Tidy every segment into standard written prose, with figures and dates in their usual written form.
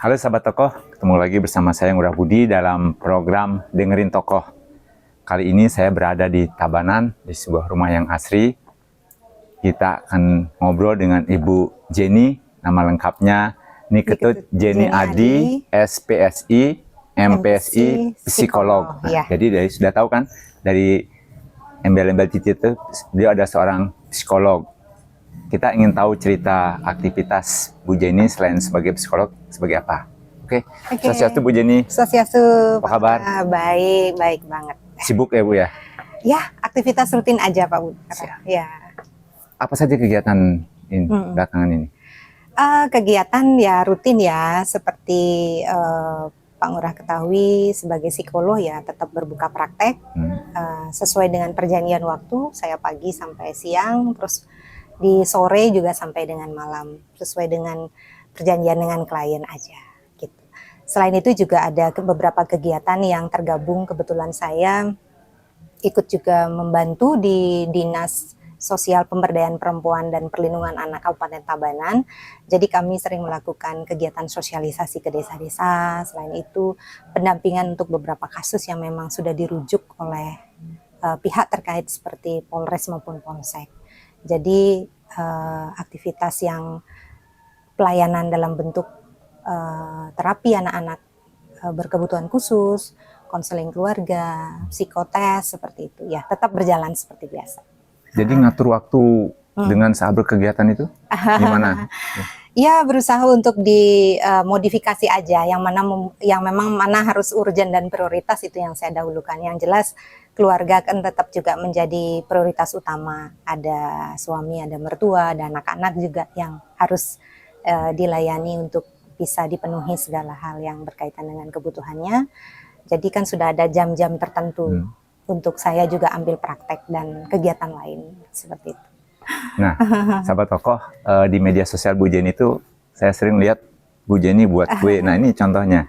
Halo sahabat tokoh, ketemu lagi bersama saya Ngurah Budi dalam program Dengerin Tokoh. Kali ini saya berada di Tabanan, di sebuah rumah yang asri. Kita akan ngobrol dengan Ibu Jenny, nama lengkapnya Niketut Jenny Adi, SPSI, MPSI, psikolog. Nah, jadi sudah tahu kan, dari embel-embel titik itu, dia ada seorang psikolog. Kita ingin tahu cerita aktivitas Bu Jenny selain sebagai psikolog, sebagai apa? Oke. Swastiastu Bu Jenny. Swastiastu. Apa kabar? Baik, baik banget. Sibuk ya Bu ya? Ya, aktivitas rutin aja Pak Bu. Ya. Apa saja kegiatan ini belakangan ini? Kegiatan ya rutin ya, seperti Pak Ngurah ketahui sebagai psikolog ya tetap berbuka praktek sesuai dengan perjanjian waktu. Saya pagi sampai siang, terus di sore juga sampai dengan malam, sesuai dengan perjanjian dengan klien aja gitu. Selain itu juga ada beberapa kegiatan yang tergabung, kebetulan saya ikut juga membantu di Dinas Sosial Pemberdayaan Perempuan dan Perlindungan Anak Kabupaten Tabanan. Jadi kami sering melakukan kegiatan sosialisasi ke desa-desa. Selain itu pendampingan untuk beberapa kasus yang memang sudah dirujuk oleh pihak terkait seperti Polres maupun Polsek. Jadi aktivitas yang pelayanan dalam bentuk terapi anak-anak berkebutuhan khusus, konseling keluarga, psikotes seperti itu ya, tetap berjalan seperti biasa. Jadi ngatur waktu dengan saat berkegiatan itu gimana? Ya, berusaha untuk dimodifikasi aja, yang memang mana harus urgent dan prioritas itu yang saya dahulukan. Yang jelas keluarga kan tetap juga menjadi prioritas utama. Ada suami, ada mertua, ada anak-anak juga yang harus dilayani untuk bisa dipenuhi segala hal yang berkaitan dengan kebutuhannya. Jadi kan sudah ada jam-jam tertentu untuk saya juga ambil praktek dan kegiatan lain seperti itu. Nah, sahabat tokoh, di media sosial Bu Jenny itu saya sering lihat Bu Jenny buat kue. Nah, ini contohnya.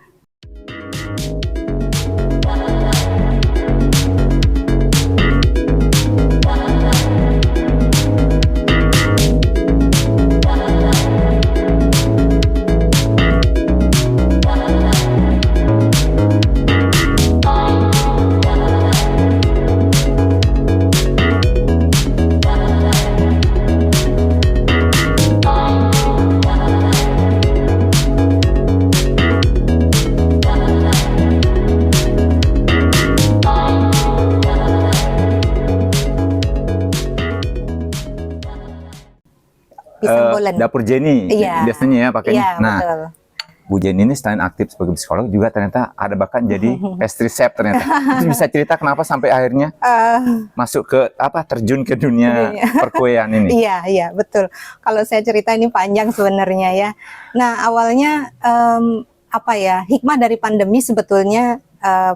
Dapur Jenny, biasanya ya pakainya. Iya, nah, betul. Bu Jenny ini selain aktif sebagai psikolog juga ternyata ada bakat jadi pastry chef ternyata. Itu bisa cerita kenapa sampai akhirnya masuk ke terjun ke dunia perkuean ini? Iya, betul. Kalau saya cerita ini panjang sebenarnya ya. Nah, awalnya hikmah dari pandemi sebetulnya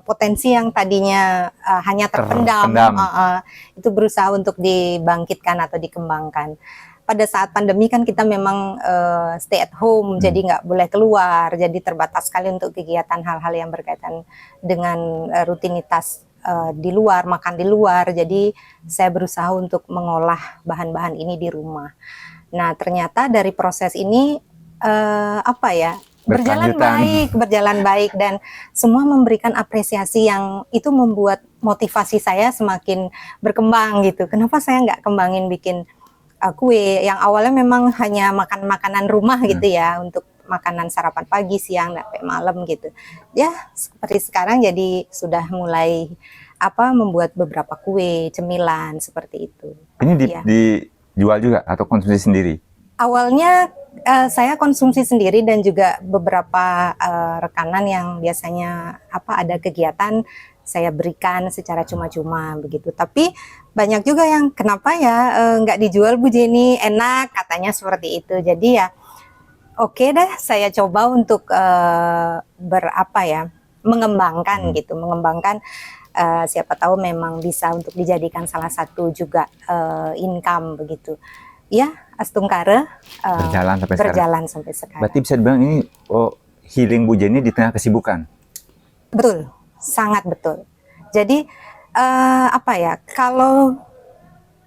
potensi yang tadinya hanya terpendam. Itu berusaha untuk dibangkitkan atau dikembangkan. Pada saat pandemi kan kita memang stay at home, jadi nggak boleh keluar, jadi terbatas sekali untuk kegiatan hal-hal yang berkaitan dengan rutinitas di luar, makan di luar. Jadi saya berusaha untuk mengolah bahan-bahan ini di rumah. Nah, ternyata dari proses ini berjalan baik dan semua memberikan apresiasi yang itu membuat motivasi saya semakin berkembang gitu. Kenapa saya nggak kembangin bikin kue yang awalnya memang hanya makan makanan rumah gitu ya, untuk makanan sarapan pagi, siang, sampai malam gitu. Ya, seperti sekarang jadi sudah mulai membuat beberapa kue, cemilan seperti itu. Ini dijual juga atau konsumsi sendiri? Awalnya saya konsumsi sendiri dan juga beberapa rekanan yang biasanya ada kegiatan saya berikan secara cuma-cuma begitu. Tapi banyak juga yang kenapa ya nggak dijual Bu Jenny, enak katanya seperti itu. Jadi ya oke deh, saya coba untuk mengembangkan gitu, siapa tahu memang bisa untuk dijadikan salah satu juga income begitu. Ya, astungkara berjalan sampai sekarang. Berarti bisa dibilang ini healing Bu Jenny di tengah kesibukan. Betul, sangat betul. Jadi kalau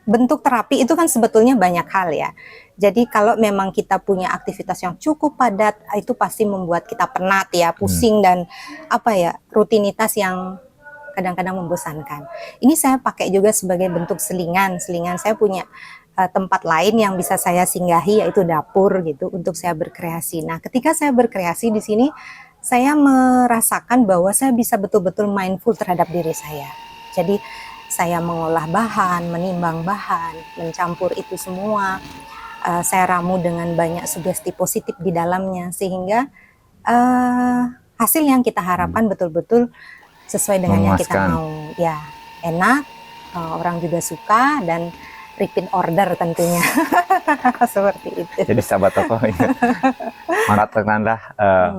bentuk terapi itu kan sebetulnya banyak hal ya. Jadi kalau memang kita punya aktivitas yang cukup padat, itu pasti membuat kita penat ya, pusing dan apa ya, rutinitas yang kadang-kadang membosankan. Ini saya pakai juga sebagai bentuk selingan. Selingan saya punya tempat lain yang bisa saya singgahi, yaitu dapur gitu, untuk saya berkreasi. Nah, ketika saya berkreasi di sini, saya merasakan bahwa saya bisa betul-betul mindful terhadap diri saya. Jadi saya mengolah bahan, menimbang bahan, mencampur itu semua. Saya ramu dengan banyak sugesti positif di dalamnya, sehingga hasil yang kita harapkan betul-betul sesuai dengan yang kita mau. Ya, enak, orang juga suka, dan repeat order tentunya. Seperti itu. Jadi sahabat toko ingat, merasakanlah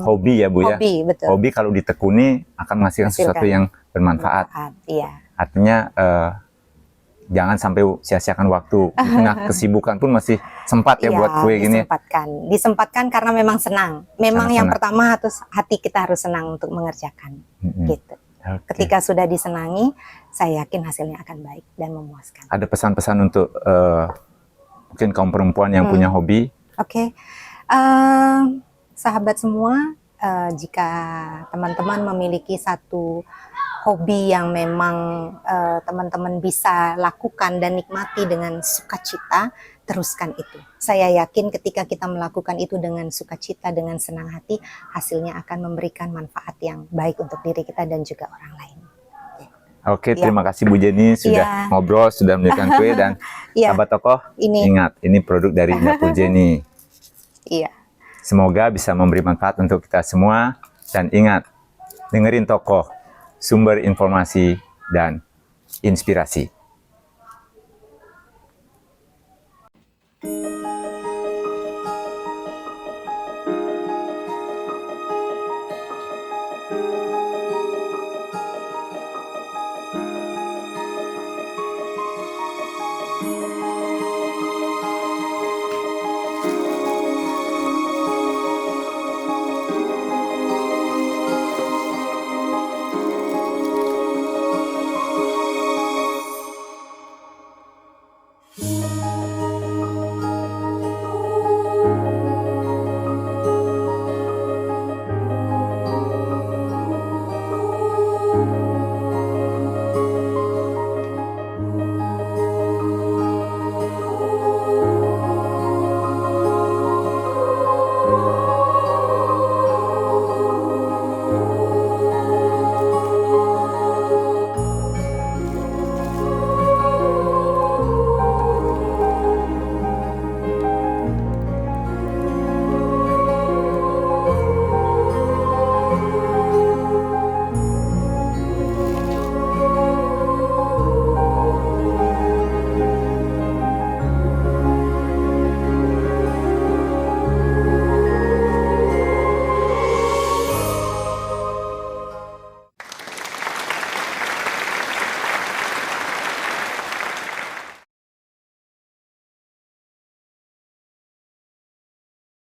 hobi ya Bu ya. Hobi, betul. Hobi kalau ditekuni akan menghasilkan sesuatu yang bermanfaat. Iya. Artinya jangan sampai sia-siakan waktu. Di tengah kesibukan pun masih sempat ya buat kue gini. Disempatkan karena memang senang. Memang Sangat yang senang. pertama hati kita harus senang untuk mengerjakan. Gitu. Oke. Ketika sudah disenangi, saya yakin hasilnya akan baik dan memuaskan. Ada pesan-pesan untuk mungkin kaum perempuan yang punya hobi? Oke. Sahabat semua, jika teman-teman memiliki satu hobi yang memang teman-teman bisa lakukan dan nikmati dengan sukacita, teruskan itu. Saya yakin ketika kita melakukan itu dengan sukacita, dengan senang hati, hasilnya akan memberikan manfaat yang baik untuk diri kita dan juga orang lain. Oke, terima kasih Bu Jenny sudah ngobrol, sudah memberikan kue, dan sahabat tokoh, ingat, ini produk dari Dapur Jenny. Iya. Semoga bisa memberi manfaat untuk kita semua, dan ingat, dengerin tokoh, sumber informasi dan inspirasi.